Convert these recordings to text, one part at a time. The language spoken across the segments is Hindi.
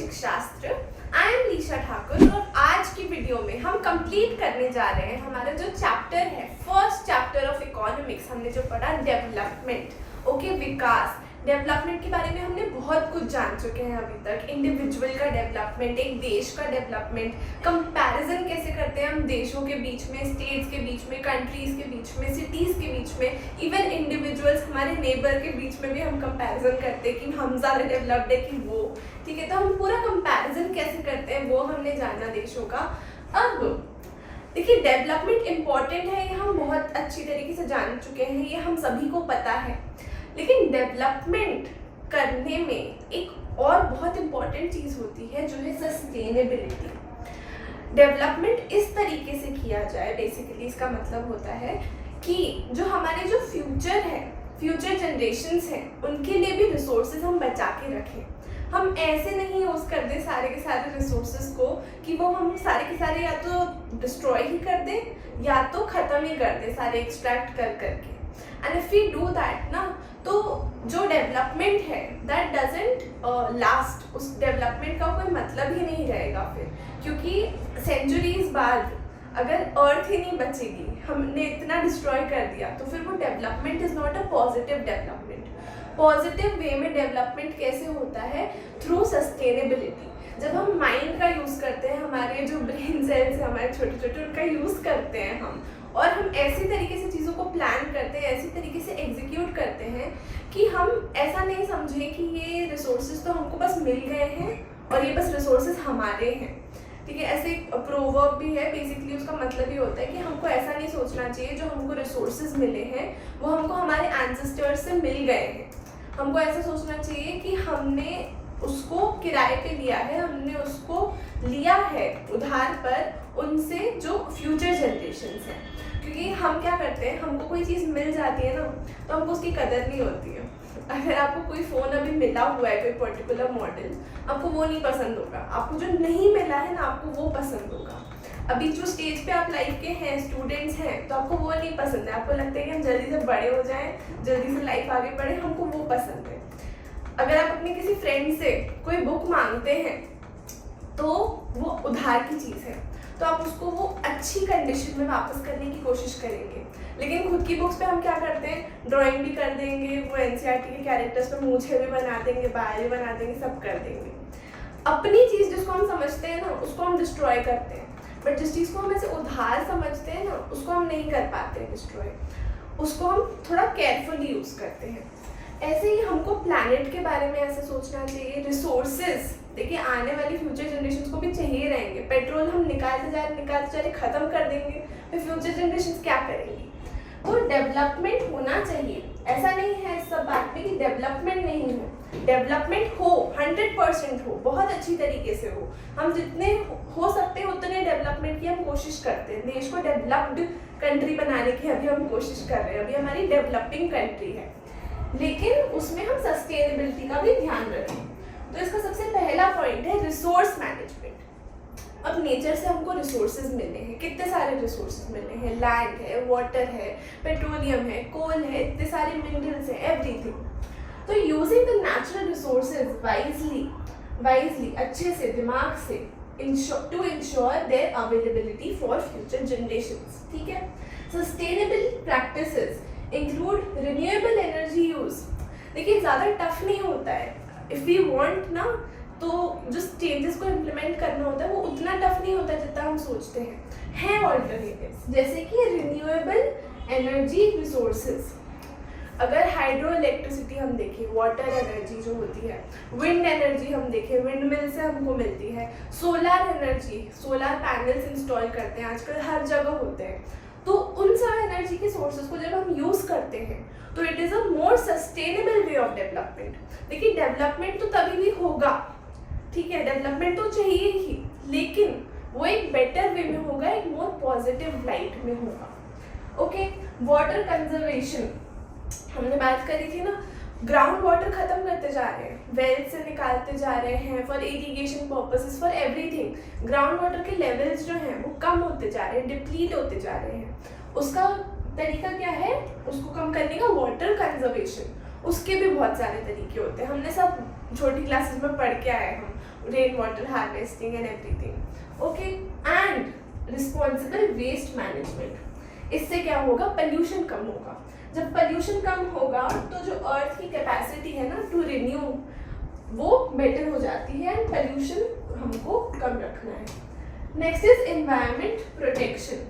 वैदेशिक शास्त्र। आई एम लीशा ठाकुर और आज की वीडियो में हम कंप्लीट करने जा रहे हैं हमारा जो चैप्टर है, फर्स्ट चैप्टर ऑफ इकोनॉमिक्स। हमने जो पढ़ा डेवलपमेंट, विकास। डेवलपमेंट के बारे में हमने बहुत कुछ जान चुके हैं अभी तक। इंडिविजुअल का डेवलपमेंट, एक देश का डेवलपमेंट, कंपैरिजन कैसे करते हैं हम देशों के बीच में, स्टेट्स के बीच में, कंट्रीज के बीच में, सिटीज़ के बीच में, इवन इंडिविजुअल्स हमारे नेबर के बीच में भी हम कंपैरिजन करते हैं कि हम ज़्यादा डेवलप्ड है कि वो। ठीक है, तो हम पूरा कंपैरिजन कैसे करते हैं वो हमने जाना देशों का। अब देखिए, डेवलपमेंट इम्पॉर्टेंट है, ये हम बहुत अच्छी तरीके से जान चुके हैं, ये हम सभी को पता है। लेकिन डेवलपमेंट करने में एक और बहुत इम्पॉर्टेंट चीज़ होती है जो है सस्टेनेबिलिटी। डेवलपमेंट इस तरीके से किया जाए, बेसिकली इसका मतलब होता है कि जो हमारे जो फ्यूचर है, फ्यूचर जनरेशन्स हैं, उनके लिए भी रिसोर्सेज हम बचा के रखें। हम ऐसे नहीं यूज़ कर दें सारे के सारे रिसोर्सेज को कि वो हम सारे के सारे या तो डिस्ट्रॉय ही कर दें या तो ख़त्म ही कर दें, सारे एक्सट्रैक्ट कर करके। And if we do that ना, तो जो डेवलपमेंट है दैट डजंट लास्ट, उस डेवलपमेंट का कोई मतलब ही नहीं रहेगा फिर, क्योंकि सेंचुरीज बाद अगर अर्थ ही नहीं बचेगी, हमने इतना डिस्ट्रॉय कर दिया, तो फिर वो development is not a positive development. Positive way में डेवलपमेंट कैसे होता है? Through sustainability. जब हम माइंड का यूज़ करते हैं, हमारे जो ब्रेन सेल्स हैं हमारे छोटे छोटे, उनका यूज़ करते हैं हम, और हम ऐसी तरीके से चीज़ों को प्लान करते हैं, ऐसी तरीके से एग्जीक्यूट करते हैं कि हम ऐसा नहीं समझें कि ये रिसोर्सेज तो हमको बस मिल गए हैं और ये बस रिसोर्सेज हमारे हैं। ठीक है, ऐसे एक प्रोवर्ब भी है, बेसिकली उसका मतलब ये होता है कि हमको ऐसा नहीं सोचना चाहिए जो हमको रिसोर्सेज मिले हैं वो हमको हमारे एंसेस्टर्स से मिल गए हैं। हमको ऐसा सोचना चाहिए कि हमने उसको किराए पे लिया है, हमने उसको लिया है उधार पर उनसे जो फ्यूचर जनरेशन्स हैं। क्योंकि हम क्या करते हैं, हमको कोई चीज़ मिल जाती है ना, तो हमको उसकी कदर नहीं होती है। अगर आपको कोई फ़ोन अभी मिला हुआ है, कोई पर्टिकुलर मॉडल, आपको वो नहीं पसंद होगा। आपको जो नहीं मिला है ना, आपको वो पसंद होगा। अभी जो स्टेज पे आप लाइफ के हैं, स्टूडेंट्स हैं, तो आपको वो नहीं पसंद है। आपको लगता है कि हम जल्दी से बड़े हो जाएं, जल्दी से लाइफ आगे बढ़े, हमको वो पसंद है। अगर आप अपने किसी फ्रेंड से कोई बुक मांगते हैं तो वो उधार की चीज़ है, तो आप उसको वो अच्छी कंडीशन में वापस करने की कोशिश करेंगे। लेकिन खुद की बुक्स पे हम क्या करते हैं, ड्राइंग भी कर देंगे, वो एनसीईआरटी के कैरेक्टर्स पे मूंछें भी बना देंगे, बाल भी बना देंगे, सब कर देंगे। अपनी चीज़ जिसको हम समझते हैं ना, उसको हम डिस्ट्रॉय करते हैं। बट जिस चीज़ को हम ऐसे उधार समझते हैं ना, उसको हम नहीं कर पाते हैं डिस्ट्रॉय, उसको हम थोड़ा केयरफुली यूज़ करते हैं। ऐसे ही हमको प्लैनेट के बारे में ऐसे सोचना चाहिए। रिसोर्सेज, देखिए आने वाली फ्यूचर जनरेशन्स को भी चाहिए रहेंगे। पेट्रोल हम निकालते जा रहे ख़त्म कर देंगे, फिर फ्यूचर जनरेशन्स क्या करेंगी? तो डेवलपमेंट होना चाहिए। ऐसा नहीं है इस सब बात में कि डेवलपमेंट नहीं हो। डेवलपमेंट हो, 100% हो, बहुत अच्छी तरीके से हो। हम जितने हो सकते हैं उतने डेवलपमेंट की हम कोशिश करते हैं। देश को डेवलप्ड कंट्री बनाने की अभी हम कोशिश कर रहे हैं, अभी हमारी डेवलपिंग कंट्री है, लेकिन उसमें हम सस्टेनेबिलिटी का भी ध्यान रखें। तो इसका सबसे पहला पॉइंट है रिसोर्स मैनेजमेंट। अब नेचर से हमको रिसोर्सेज मिले हैं, कितने सारे रिसोर्सेज मिले हैं, लैंड है, वाटर है, पेट्रोलियम है, कोल है, इतने सारे मिनरल्स हैं, एवरीथिंग। तो using the natural resources wisely, अच्छे से, दिमाग से, to ensure their availability for future generations. ठीक है, sustainable practices include renewable energy use. देखिए, ज़्यादा टफ नहीं होता है। इफ़ वी वांट ना, तो जो चेंजेस को इम्प्लीमेंट करना होता है वो उतना टफ नहीं होता जितना हम सोचते हैं ऑल्टरनेटिव्स, जैसे कि रिन्यूएबल एनर्जी रिसोर्सेज। अगर हाइड्रो इलेक्ट्रिसिटी हम देखें, वाटर एनर्जी जो होती है, विंड एनर्जी हम देखें, विंड मिल से हमको मिलती है, solar energy, solar panels install करते हैं आजकल हर जगह होते हैं। तो उन सब एनर्जी के सोर्सेज को जब हम यूज़ करते हैं तो it is a more sustainable way of development. देखिए, डेवलपमेंट तो तभी भी होगा, ठीक है, डेवलपमेंट तो चाहिए ही, लेकिन वो एक बेटर वे में होगा, एक मोर पॉजिटिव लाइट में होगा। ओके, वाटर कंजर्वेशन हमने बात करी थी ना। ग्राउंड वाटर ख़त्म करते जा रहे हैं, वेल से निकालते जा रहे हैं for irrigation purposes, for everything. Ground water के लेवल्स जो हैं वो कम होते जा रहे हैं, डिप्लीट होते जा रहे हैं। उसका तरीका क्या है उसको कम करने का? Water conservation. उसके भी बहुत सारे तरीके होते हैं, हमने सब छोटी क्लासेस में पढ़ के आए हम। Rain water harvesting and everything, okay. And responsible waste management, इससे क्या होगा, पोल्यूशन कम होगा। जब पोल्यूशन कम होगा तो जो अर्थ की कैपेसिटी है ना टू रिन्यू वो बेटर हो जाती है, एंड पोल्यूशन हमको कम रखना है। नेक्स्ट इज एनवायरनमेंट प्रोटेक्शन,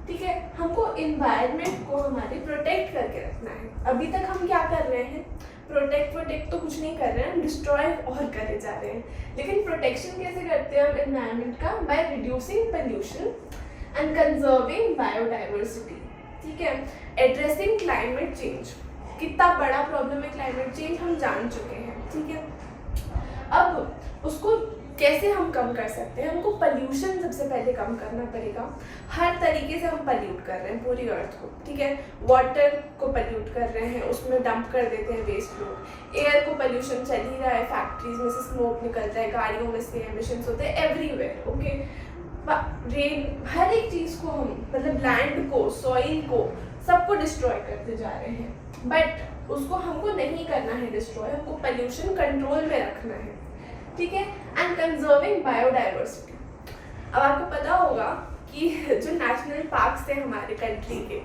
ठीक है, हमको एनवायरनमेंट को हमारे प्रोटेक्ट करके रखना है। अभी तक हम क्या कर रहे हैं, प्रोटेक्ट तो कुछ नहीं कर रहे हैं, डिस्ट्रॉय और करे जा रहे हैं। लेकिन प्रोटेक्शन कैसे करते हैं हम एनवायरनमेंट का, by reducing pollution and conserving biodiversity, ठीक है, एड्रेसिंग क्लाइमेट चेंज। कितना बड़ा प्रॉब्लम है क्लाइमेट चेंज हम जान चुके हैं, ठीक है। अब उसको कैसे हम कम कर सकते हैं, हमको पोल्यूशन सबसे पहले कम करना पड़ेगा। हर तरीके से हम पोल्यूट कर रहे हैं पूरी अर्थ को, ठीक है, वाटर को पोल्यूट कर रहे हैं, उसमें डंप कर देते हैं वेस्ट लोग, एयर को पोल्यूशन चल ही रहा है, फैक्ट्रीज में से स्मोक निकलता है, गाड़ियों में से एमिशंस होते हैं एवरीवेयर, ओके। रेन, हर एक चीज़ को हम मतलब लैंड को, सॉइल को, सबको डिस्ट्रॉय करते जा रहे हैं, बट उसको हमको नहीं करना है डिस्ट्रॉय, हमको पोल्यूशन कंट्रोल में रखना है, ठीक है। एंड कंजर्विंग बायोडाइवर्सिटी, अब आपको पता होगा कि जो नेशनल पार्क्स हैं हमारे कंट्री के,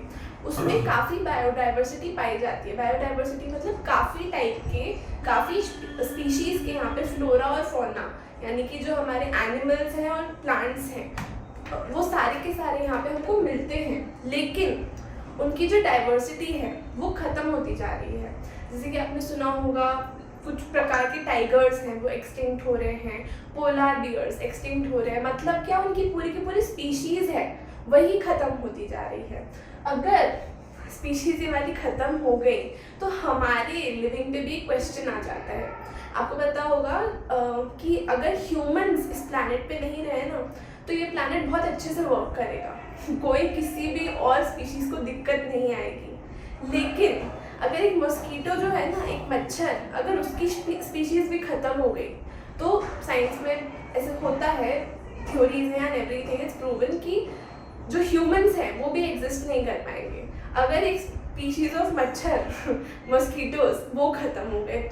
उसमें काफ़ी बायोडाइवर्सिटी पाई जाती है। बायोडाइवर्सिटी मतलब काफ़ी टाइप के, काफ़ी स्पीशीज़ के यहाँ पे फ्लोरा और फौना, यानी कि जो हमारे एनिमल्स हैं और प्लांट्स हैं, वो सारे के सारे यहाँ पे हमको मिलते हैं, लेकिन उनकी जो डाइवर्सिटी है वो ख़त्म होती जा रही है। जैसे कि आपने सुना होगा कुछ प्रकार के टाइगर्स हैं वो एक्सटिंक्ट हो रहे हैं, पोलर बियर्स एक्सटिंक्ट हो रहे हैं, मतलब क्या उनकी पूरी की पूरी स्पीशीज़ है वही ख़त्म होती जा रही है। अगर स्पीशीज़ ये वाली ख़त्म हो गई तो हमारे लिविंग पे भी क्वेश्चन आ जाता है। आपको पता होगा कि अगर ह्यूमंस इस प्लैनेट पे नहीं रहे ना तो ये प्लैनेट बहुत अच्छे से वर्क करेगा, कोई किसी भी और स्पीशीज़ को दिक्कत नहीं आएगी। लेकिन अगर एक मॉस्किटो जो है ना, एक मच्छर, अगर उसकी स्पीशीज़ भी ख़त्म हो गई तो साइंस में ऐसे होता है, थ्योरीज हैं एंड एवरीथिंग इज प्रूवन कि जो ह्यूमंस हैं वो भी एग्जिस्ट नहीं कर पाएंगे। अगर एक स्पीशीज़ ऑफ मच्छर मॉस्किटोज वो ख़त्म हो गए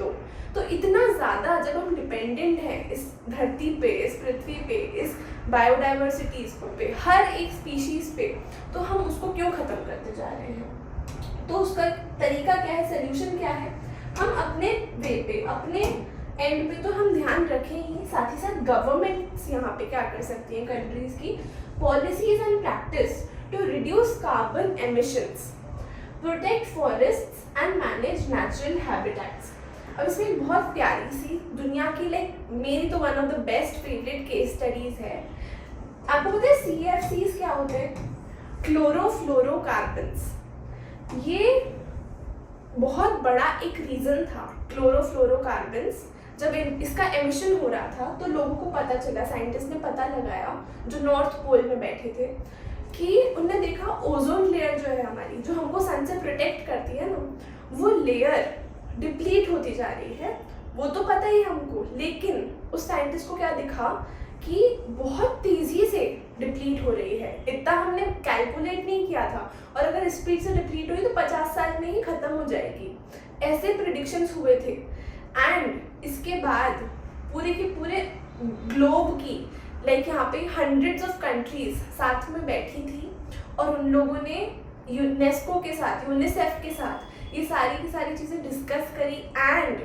तो इतना ज़्यादा जब हम डिपेंडेंट हैं इस धरती पे, इस पृथ्वी पे, इस बायोडाइवर्सिटीज़ पे, हर एक स्पीशीज़ पे, तो हम उसको क्यों ख़त्म करते जा रहे हैं। तो उसका तरीका क्या है, सोल्यूशन क्या है, हम अपने वे पे, अपने एंड पे तो हम ध्यान रखें ही, साथ ही साथ गवर्नमेंट्स यहाँ पे क्या कर सकती हैं, कंट्रीज की policies and practice to reduce carbon emissions, protect forests and manage natural habitats. अब इसमें बहुत प्यारी सी दुनिया की मेरी तो one of the best favourite case studies है। आपको पता है CFCs क्या होते हैं, क्लोरोफ्लोरोकार्बन्स। ये बहुत बड़ा एक रीज़न था क्लोरोफ्लोरोकार्बन्स, जब इसका एमिशन हो रहा था तो लोगों को पता चला, साइंटिस्ट ने पता लगाया जो नॉर्थ पोल में बैठे थे, कि उनने देखा ओजोन लेयर जो है हमारी, जो हमको सन से प्रोटेक्ट करती है ना, वो लेयर डिप्लीट होती जा रही है। वो तो पता ही हमको, लेकिन उस साइंटिस्ट को क्या दिखा कि बहुत तेज़ी से डिप्लीट हो रही है। इतना हमने कैलकुलेट नहीं किया था, और अगर स्पीड से डिप्लीट हुई तो 50 साल में ही ख़त्म हो जाएगी, ऐसे प्रेडिक्शंस हुए थे। एंड इसके बाद पूरे के पूरे ग्लोब की यहाँ पे हंड्रेड्स ऑफ कंट्रीज साथ में बैठी थी, और उन लोगों ने यूनेस्को के साथ, यूनिसेफ के साथ ये सारी की सारी चीज़ें डिस्कस करी। एंड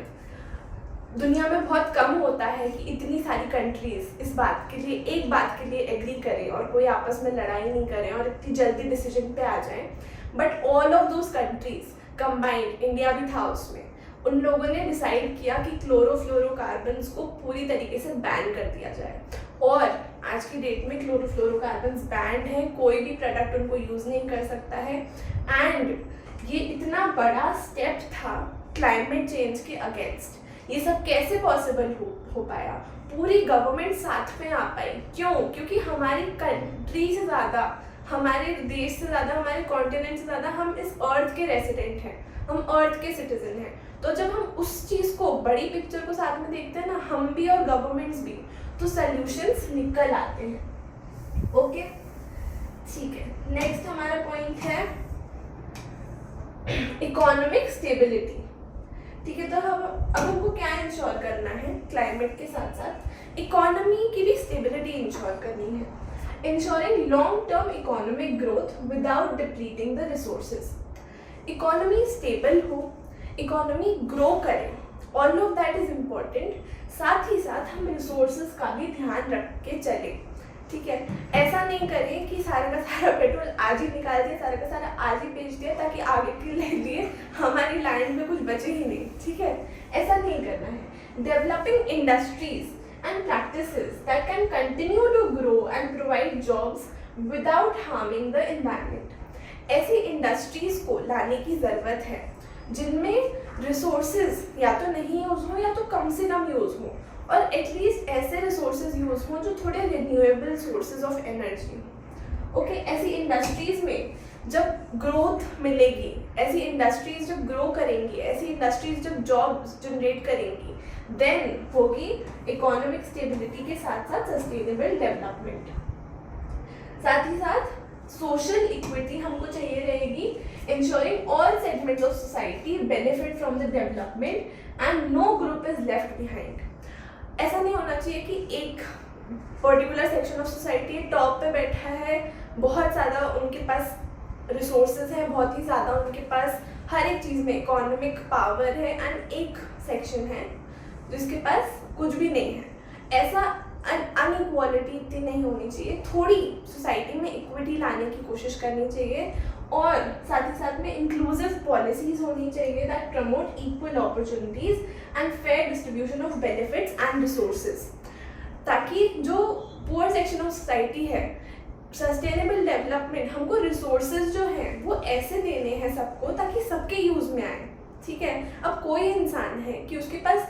दुनिया में बहुत कम होता है कि इतनी सारी कंट्रीज इस बात के लिए, एक बात के लिए एग्री करें और कोई आपस में लड़ाई नहीं करें और इतनी जल्दी डिसीजन पे आ जाएं। But all of those countries combined, India भी था उसमें, उन लोगों ने डिसाइड किया कि क्लोरोफ्लोरोकार्बन्स को पूरी तरीके से बैन कर दिया जाए। और आज की डेट में क्लोरोफ्लोरोकार्बन्स बैंड है, कोई भी प्रोडक्ट उनको यूज़ नहीं कर सकता है। एंड ये इतना बड़ा स्टेप था क्लाइमेट चेंज के अगेंस्ट। ये सब कैसे पॉसिबल हो पाया, पूरी गवर्नमेंट साथ में आ पाई। क्यों? क्योंकि हमारी कंट्री से ज़्यादा, हमारे देश से ज़्यादा, हमारे कॉन्टिनेंट से ज़्यादा हम इस अर्थ के रेसिडेंट हैं, हम अर्थ के सिटीजन हैं। तो जब हम उस चीज़ को, बड़ी पिक्चर को साथ में देखते हैं ना, हम भी और गवर्नमेंट्स भी, तो सल्यूशंस निकल आते हैं। ओके, ठीक है। नेक्स्ट हमारा पॉइंट है इकोनॉमिक स्टेबिलिटी। ठीक है, तो अब हमको क्या इंश्योर करना है क्लाइमेट के साथ साथ, इकोनॉमी की भी स्टेबिलिटी इंश्योर करनी है, ensuring long term economic growth without depleting the resources. Economy stable हो, इकोनॉमी ग्रो करे, all of that is important. साथ ही साथ हम रिसोर्सेज का भी ध्यान रख के चले, ठीक है। ऐसा नहीं करें कि सारा का सारा पेट्रोल आज ही निकाल दिया, सारा का सारा आज ही बेच दिया ताकि आगे के लिए हमारी लैंड में कुछ बचे ही नहीं, ठीक है। ऐसा नहीं करना है। Developing industries and practices that can continue to grow and provide jobs without harming the environment. ऐसी इंडस्ट्रीज को लाने की ज़रूरत है जिनमें रिसोर्सेज या तो नहीं यूज़ हो या तो कम से कम यूज़ हो, और एटलीस्ट ऐसे रिसोर्सेज यूज़ हो जो थोड़े रिन्यूएबल सोर्सेज ऑफ एनर्जी हो। ओके, ऐसी इंडस्ट्रीज में जब ग्रोथ मिलेगी, ऐसी इंडस्ट्रीज जब ग्रो करेंगी, ऐसी इंडस्ट्रीज जब जॉब्स जनरेट करेंगी, देन होगी इकोनॉमिक स्टेबिलिटी के साथ साथ सस्टेनेबल डेवलपमेंट। साथ ही साथ सोशल इक्विटी हमको चाहिए रहेगी, ensuring all segments of society benefit from the development and no group is left behind. ऐसा नहीं होना चाहिए कि एक particular section of society top पे बैठा है, बहुत ज़्यादा उनके पास रिसोर्सेज है, बहुत ही ज़्यादा उनके पास हर एक चीज़ में इकोनॉमिक पावर है, एंड एक सेक्शन है जिसके पास कुछ भी नहीं है। ऐसा अनइक्वालिटी इतनी नहीं होनी चाहिए। थोड़ी सोसाइटी में इक्विटी लाने की कोशिश करनी चाहिए, और साथ ही साथ में इंक्लूसिव पॉलिसीज होनी चाहिए that promote equal opportunities and fair distribution of benefits and resources, ताकि जो पुअर सेक्शन ऑफ सोसाइटी है, सस्टेनेबल डेवलपमेंट हमको रिसोर्सेज जो हैं वो ऐसे देने हैं सबको ताकि सबके यूज़ में आए, ठीक है। अब कोई इंसान है कि उसके पास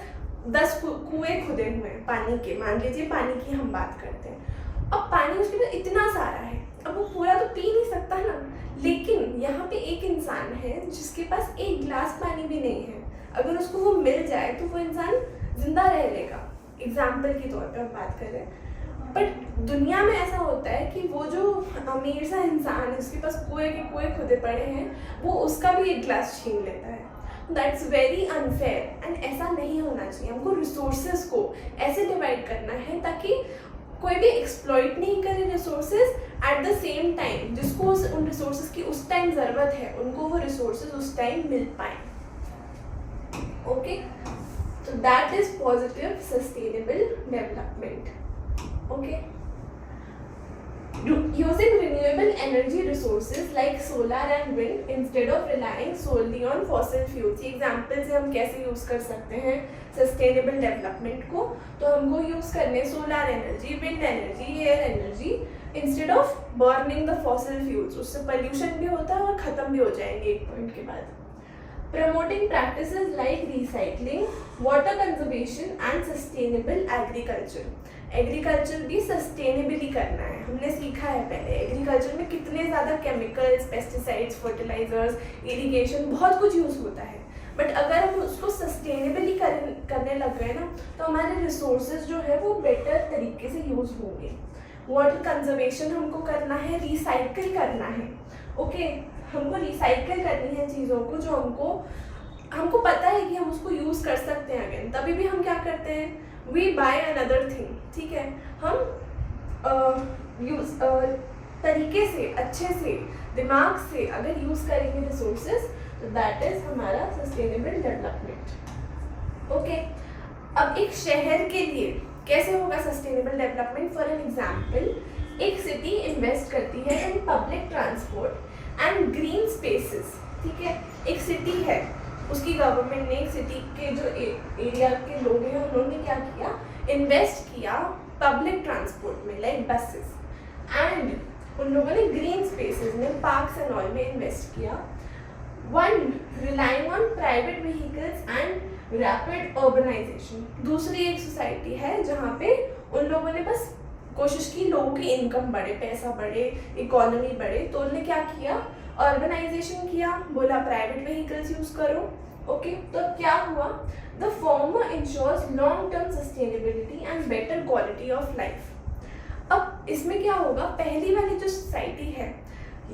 10 कुएं खुदे हुए हैं पानी के, मान लीजिए पानी की हम बात करते हैं। अब पानी उसके पास इतना सारा है, अब वो पूरा तो पी नहीं सकता ना, लेकिन यहाँ पे एक इंसान है जिसके पास एक गिलास पानी भी नहीं है, अगर उसको वो मिल जाए तो वो इंसान जिंदा रह लेगा। एग्जाम्पल के तौर पर हम बात कर रहे हैं, बट दुनिया में ऐसा होता है कि वो जो अमीर सा इंसान है उसके पास कुएं के कुएं खुदे पड़े हैं, वो उसका भी एक गिलास छीन लेता है। दैट्स वेरी अनफेयर, एंड ऐसा नहीं होना चाहिए। हमको रिसोर्सेज को ऐसे डिवाइड करना है ताकि कोई भी एक्सप्लॉइट नहीं करे resources, at the same time जिसको उन रिसोर्सेज की उस टाइम ज़रूरत है उनको वो रिसोर्सेज उस टाइम मिल पाए। ओके, तो that is positive sustainable development. Okay, using renewable energy resources like solar and wind instead of relying solely on fossil fuels। Example से हम कैसे यूज़ कर सकते हैं सस्टेनेबल डेवलपमेंट को, तो हमको यूज़ करने solar energy, wind energy, air energy instead of burning the fossil fuels. उससे पोल्यूशन भी होता है और ख़त्म भी हो जाएंगे एक पॉइंट के बाद। Promoting practices like recycling, water conservation and sustainable agriculture. Agriculture भी सस्टेनेबली करना है। हमने सीखा है पहले एग्रीकल्चर में कितने ज़्यादा केमिकल्स, पेस्टिसाइड्स, फर्टिलाइजर्स, इरिगेशन, बहुत कुछ यूज़ होता है, बट अगर हम उसको सस्टेनेबली करने लग गए ना तो हमारे रिसोर्सेज जो है वो बेटर तरीके से यूज़ होंगे। वाटर कंजर्वेशन हमको करना है, रिसाइकिल करना है। ओके, हमको रिसाइकिल करनी है चीज़ों को जो हमको पता है कि हम उसको यूज़ कर सकते हैं अगेन, तभी भी हम क्या करते हैं, वी बाय अनदर थिंग, ठीक है। हम तरीके से, अच्छे से, दिमाग से अगर यूज़ करेंगे रिसोर्सेज तो दैट इज हमारा सस्टेनेबल डेवलपमेंट। ओके, अब एक शहर के लिए कैसे होगा sustainable development? For an example, एक सिटी इन्वेस्ट करती है in public transport and green spaces, ठीक है। एक सिटी है, उसकी गवर्नमेंट ने एक सिटी के जो एरिया के लोग हैं उन्होंने क्या किया, इन्वेस्ट किया पब्लिक ट्रांसपोर्ट में, लाइक बसेस, एंड उन लोगों ने ग्रीन स्पेसेस में, पार्क्स एंड ऑल में इन्वेस्ट किया। One, relying on private vehicles and rapid urbanisation. दूसरी एक सोसाइटी है जहाँ पे उन लोगों ने बस कोशिश की लोगों की इनकम बढ़े, पैसा बढ़े, इकोनॉमी बढ़े, तो उन्होंने क्या किया, अर्बनाइजेशन किया, बोला प्राइवेट व्हीकल्स यूज करो। ओके, तो क्या हुआ, the former ensures long term sustainability and better quality of life. अब इसमें क्या होगा, पहली वाली जो सोसाइटी है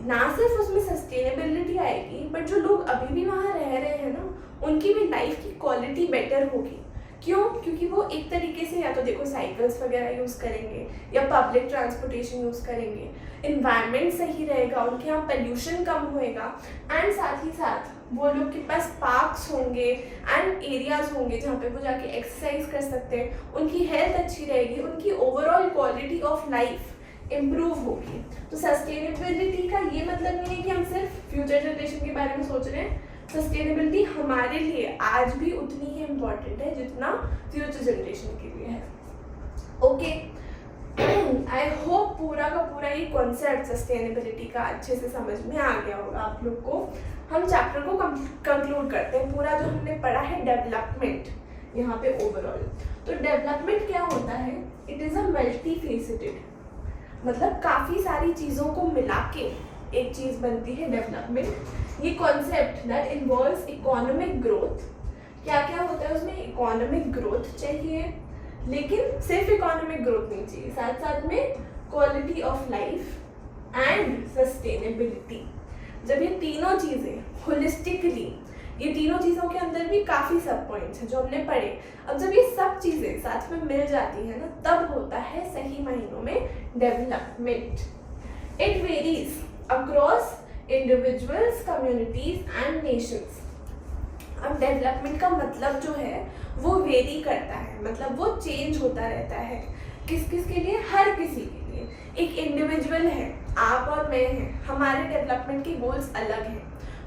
ना सिर्फ उसमें सस्टेनेबिलिटी आएगी, बट जो लोग अभी भी वहाँ रह रहे हैं ना उनकी भी लाइफ की क्वालिटी बेटर होगी, क्यों? क्योंकि वो एक तरीके से या तो देखो साइकिल्स वगैरह यूज़ करेंगे या पब्लिक ट्रांसपोर्टेशन यूज़ करेंगे, इन्वायरमेंट सही रहेगा, उनके यहाँ पोल्यूशन कम होएगा, एंड साथ ही साथ वो लोग के पास पार्क्स होंगे एंड एरियाज होंगे जहाँ पे वो जाके एक्सरसाइज कर सकते हैं, उनकी हेल्थ अच्छी रहेगी, उनकी overall quality of life improve होगी। तो सस्टेनेबिलिटी का ये मतलब नहीं है कि हम सिर्फ फ्यूचर जनरेशन के बारे में सोच रहे हैं। सस्टेनेबिलिटी हमारे लिए आज भी उतनी ही इम्पोर्टेंट है जितना फ्यूचर जनरेशन के लिए है। ओके, आई होप पूरा का पूरा ये कॉन्सेप्ट सस्टेनेबिलिटी का अच्छे से समझ में आ गया होगा आप लोग को। हम चैप्टर को कंक्लूड करते हैं। पूरा जो हमने पढ़ा है डेवलपमेंट यहाँ पे ओवरऑल, तो डेवलपमेंट क्या होता है? It is a multi faceted, मतलब काफ़ी सारी चीज़ों को मिला के एक चीज़ बनती है डेवलपमेंट। ये concept that involves economic growth, क्या क्या होता है उसमें? इकोनॉमिक ग्रोथ चाहिए, लेकिन सिर्फ इकोनॉमिक ग्रोथ नहीं चाहिए, साथ साथ में quality of life and sustainability. जब ये तीनों चीज़ें होलिस्टिकली, ये तीनों चीज़ों के अंदर भी काफ़ी सब पॉइंट्स हैं जो हमने पढ़े, अब जब ये सब चीज़ें साथ में मिल जाती हैं ना, तब होता है सही मायनों में development. It varies across individuals, communities and Nations. अब डेवलपमेंट का मतलब जो है वो वेरी करता है, मतलब वो चेंज होता रहता है। किस किस के लिए? हर किसी के लिए। एक इंडिविजुअल है, आप और मैं हैं, हमारे डेवलपमेंट के गोल्स अलग हैं।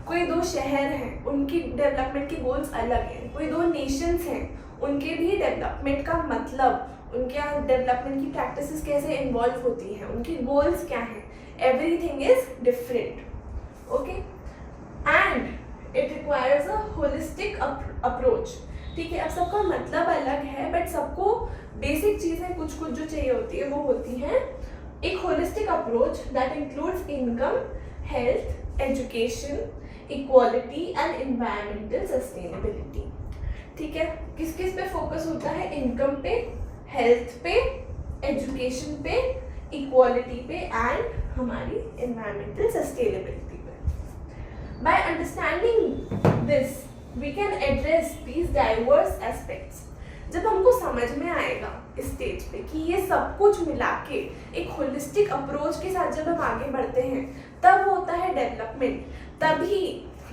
कोई दो शहर हैं, उनकी डेवलपमेंट के गोल्स अलग हैं। कोई दो नेशंस हैं, उनके भी डेवलपमेंट का मतलब, उनके यहाँ डेवलपमेंट की प्रैक्टिसेस कैसे इन्वॉल्व होती हैं, उनके गोल्स क्या हैं, everything is different. Okay, and it requires a holistic approach. ठीक है, अब सबका मतलब अलग है, बट सबको बेसिक चीज़ें कुछ कुछ जो चाहिए होती है वो होती हैं एक holistic approach that includes income, health, education, equality and environmental sustainability. ठीक है, किस किस पे फोकस होता है? इनकम पे, हेल्थ पे, एजुकेशन पे, इक्वालिटी पे एंड हमारी एनवायरमेंटल सस्टेनेबिलिटी पे। By understanding this we can address these diverse aspects. जब हमको समझ में आएगा इस स्टेज पे कि ये सब कुछ मिला के एक होलिस्टिक अप्रोच के साथ जब हम आगे बढ़ते हैं, तब होता है डेवलपमेंट। तभी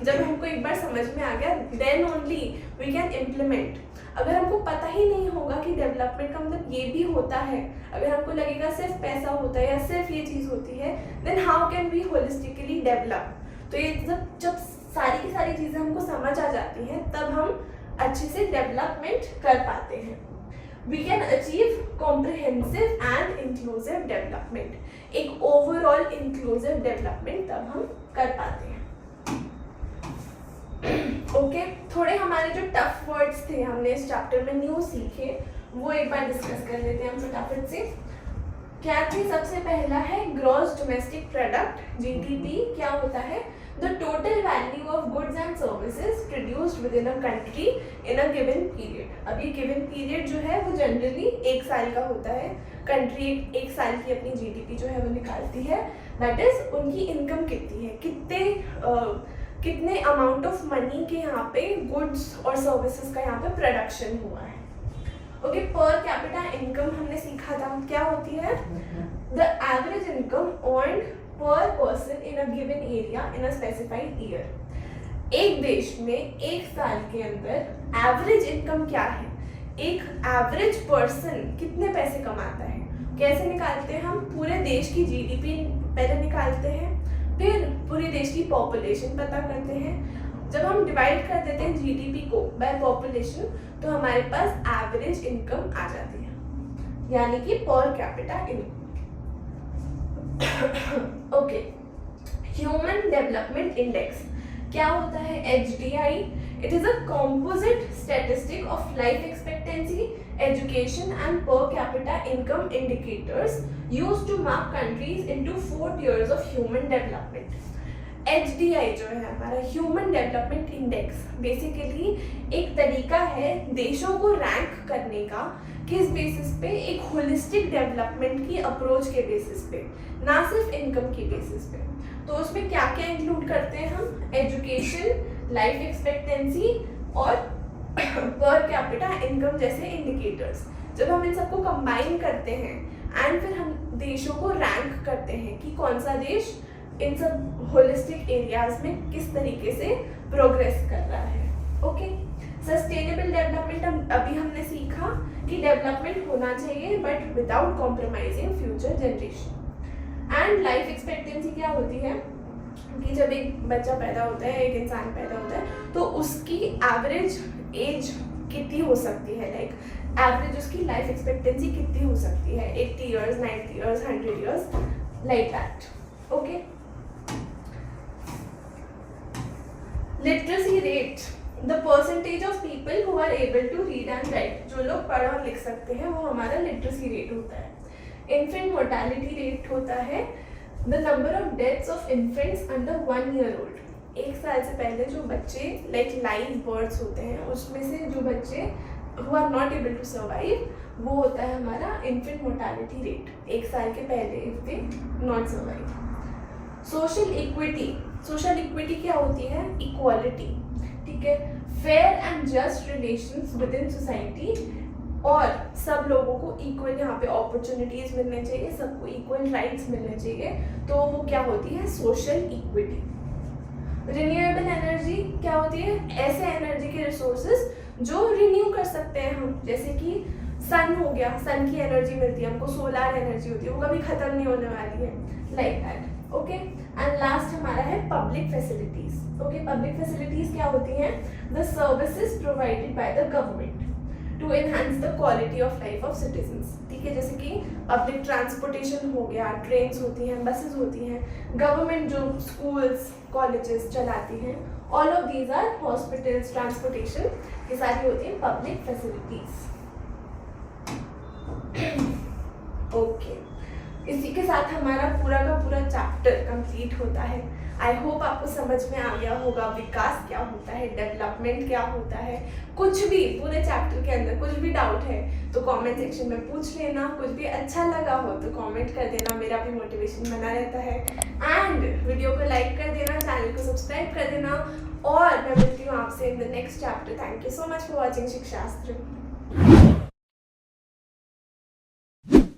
जब हमको एक बार समझ में आ गया, then only we can implement. अगर हमको पता ही नहीं होगा कि डेवलपमेंट का मतलब ये भी होता है, अगर हमको लगेगा सिर्फ पैसा होता है या सिर्फ ये चीज़ होती है, then how can we holistically develop? तो ये जब सारी की सारी चीज़ें हमको समझ आ जाती हैं, तब हम अच्छे से डेवलपमेंट कर पाते हैं। We can achieve comprehensive and inclusive development. एक ओवरऑल इंक्लूसिव डेवलपमेंट तब हम कर पाते हैं। ओके, थोड़े हमारे जो टफ वर्ड्स थे हमने इस चैप्टर में न्यू सीखे, वो एक बार डिस्कस कर लेते हैं हम फटाफट से। क्या थे? सबसे पहला है ग्रॉस डोमेस्टिक प्रोडक्ट, जीडीपी। क्या होता है? The total value of goods and services produced within a country in a given period। अब ये given period जो है वो जनरली एक साल का होता है। कंट्री एक साल की अपनी जीडीपी जो है वो निकालती है, दैट इज उनकी इनकम कितनी है, कितने अमाउंट ऑफ मनी के यहाँ पे गुड्स और सर्विसेज का यहाँ पे प्रोडक्शन हुआ है। ओके, पर कैपिटा इनकम हमने सीखा था, क्या होती है? द एवरेज इनकम अर्न्ड पर person in a given area in a specified year. एक देश में एक साल के अंदर एवरेज इनकम क्या है, एक एवरेज पर्सन कितने पैसे कमाता है, कैसे निकालते हैं हम? पूरे देश की जीडीपी पहले निकालते हैं, फिर पूरे देश की पॉपुलेशन पता करते हैं। जब हम डिवाइड कर देते हैं जीडीपी को बाय पॉपुलेशन, तो हमारे पास एवरेज इनकम आ जाती है, यानी कि per capita income. Okay, human development index क्या होता है? HDI। It is a composite statistic of life expectancy, education and per capita income indicators used to mark countries into 4 tiers of human development. HDI जो है हमारा ह्यूमन डेवलपमेंट इंडेक्स, बेसिकली एक तरीका है देशों को रैंक करने का। किस बेसिस पे? एक होलिस्टिक डेवलपमेंट की अप्रोच के बेसिस पे, ना सिर्फ इनकम की बेसिस पे। तो उसमें क्या क्या इंक्लूड करते हैं हम? एजुकेशन, लाइफ एक्सपेक्टेंसी और पर कैपिटा इनकम जैसे इंडिकेटर्स। जब हम इन सबको कंबाइन करते हैं एंड फिर हम देशों को रैंक करते हैं कि कौन सा देश इन सब होलिस्टिक एरियाज में किस तरीके से प्रोग्रेस कर रहा है। ओके, सस्टेनेबल डेवलपमेंट अभी हमने सीखा कि डेवलपमेंट होना चाहिए but without compromising future generation. And life expectancy क्या होती है कि जब एक बच्चा पैदा होता है, एक इंसान पैदा होता है, तो उसकी एवरेज एज कितनी हो सकती है, लाइक एवरेज उसकी लाइफ एक्सपेक्टेंसी कितनी हो सकती है, 80 years, 90 years, 100 years, like that. Okay, literacy rate, the percentage of people who are able to read and write. जो लोग पढ़ और लिख सकते हैं वो हमारा लिटरेसी रेट होता है। इन्फेंट मोर्टेलिटी रेट होता है the number of deaths of infants under 1 year old। 1 साल से पहले जो बच्चे लाइक लाइव बर्ड्स होते हैं उसमें से जो बच्चे who are not able to survive वो होता है हमारा इन्फेंट मोर्टेलिटी रेट 1 साल के पहले if they not survive. Social equity, social equity क्या होती है, इक्वालिटी, ठीक है, fair and just relations with in society और सब लोगों को इक्वल यहाँ पे अपॉर्चुनिटीज मिलने चाहिए, सबको इक्वल राइट्स मिलने चाहिए, तो वो क्या होती है, सोशल इक्विटी। रिन्यूएबल एनर्जी क्या होती है, ऐसे एनर्जी के रिसोर्सेज जो रिन्यू कर सकते हैं हम, जैसे कि सन हो गया, सन की एनर्जी मिलती है हमको, सोलर एनर्जी होती है, वो कभी खत्म नहीं होने वाली है, like that. Okay, and last हमारा है public facilities. Okay, public facilities क्या होती हैं, the services provided by the government to enhance the quality of life of citizens. ठीक है, जैसे कि पब्लिक ट्रांसपोर्टेशन हो गया, ट्रेन्स होती हैं, बसेस होती हैं, गवर्नमेंट जो स्कूल्स कॉलेजेस चलाती हैं, all of these are hospitals, transportation, ये सारी होती हैं पब्लिक फैसिलिटीज। ओके, इसी के साथ हमारा पूरा का पूरा चैप्टर कंप्लीट होता है। आई होप आपको समझ में आ गया होगा विकास क्या होता है, डेवलपमेंट क्या होता है। कुछ भी पूरे चैप्टर के अंदर कुछ भी डाउट है तो कमेंट सेक्शन में पूछ लेना, कुछ भी अच्छा लगा हो तो कमेंट कर देना, मेरा भी मोटिवेशन बना रहता है। एंड वीडियो को लाइक कर देना, चैनल को सब्सक्राइब कर देना और मैं मिलती हूँ आपसे in the next chapter. Thank you so much for watching शिक्षास्त्र।